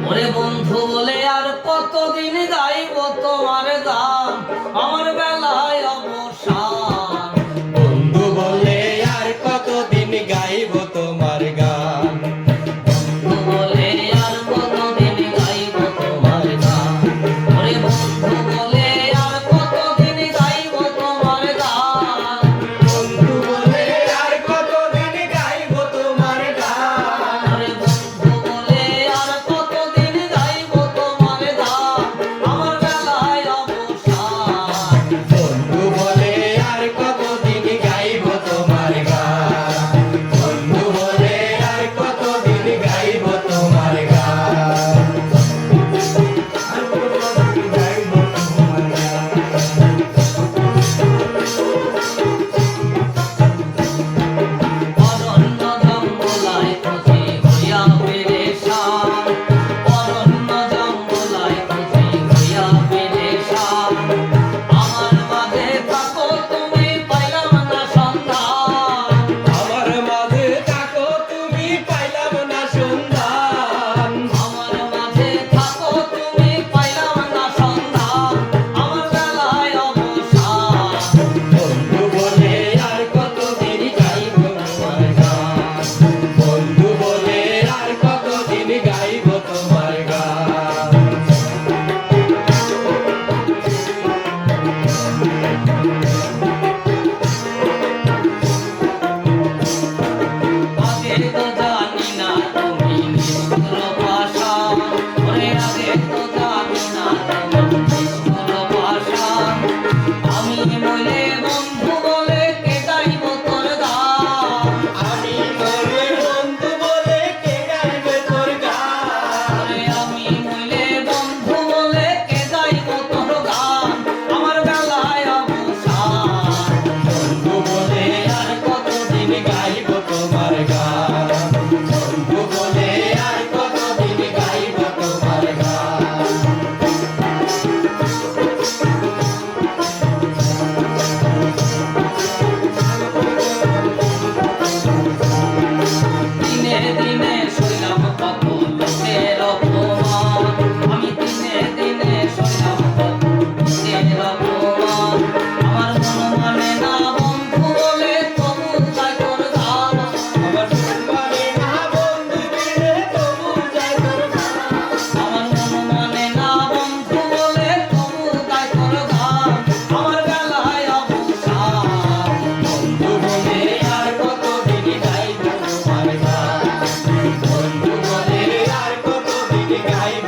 ওরে বন্ধু বলে আর কতদিন গাইব তোমার গান, আমার বেলায় অবসান। বন্ধু বলে আর কতদিন গাইব তোমার গান, বন্ধু বলে আর কতদিন গাইব তোমার গান। ওরে বন্ধু বলে আর কতদিন গাইব তোমার গান। বন্ধু বলে আর কতদিন গাইব তোমার গান, ওরে বন্ধু বলে আর কতদিন গাইব তোমার গান, আমার বেলায় অবসান। বন্ধু বলে আর কতদিন গাইব তোমার গান, বন্ধু বলে আর কতদিন গাইব তোমার গান, আর কতদিন গাইব তোমার অরণ্য জঙ্গলায় খুঁজি হইয়া পেরেশান, অরণ্য জঙ্গলায় খুঁজি হইয়া পেরেশান। আমার মাঝে থাকো তুমি পাইলাম না সন্ধান, আমার মাঝে থাকো তুমি পাইলাম না সন্ধান, আমার মাঝে থাকো তুমি পাইলাম না সন্ধান, আমার বেলায় অবসান। বন্ধু বলে আর কতদিন গাইব তোমার গান, বন্ধু বলে আর কতদিন গাইব তোমার গান, আগে তো জানি না তুমি নিষ্ঠুর পাষাণ, ওরে আগে তো জানি না তুমি নিষ্ঠুর পাষাণ। আমি বলে বন্ধু বলে কে গাইব তোর গান, আমি মরে বন্ধু বলে কে গাইবে তোর গান, ওরে আমি বলে বন্ধু বলে কে গাইব তোর গান, আমার বেলায় অবসান। বন্ধু বলে আর কতদিন গাইব তোমার গান, বন্ধু বলে আর কতদিন গাইব তোমার গান, দিনে দিনে শুনলাম কত লোকের অপমান, আমি দিনে দিনে শুনলাম কত লোকের অপমান। আমার মন মানে না বন্ধু বলে তবু গাই তোর গান, আমার সম্মানে না বন্ধু দিলে তবু যাই তোর গান, আমার মন মানে না বন্ধু বলে তবু গাই তোর গান, আমার বেলায় অবসান। বন্ধু বলে আর কতদিন গাইব তোমার গান, বন্ধু বলে আর কতদিন গাইব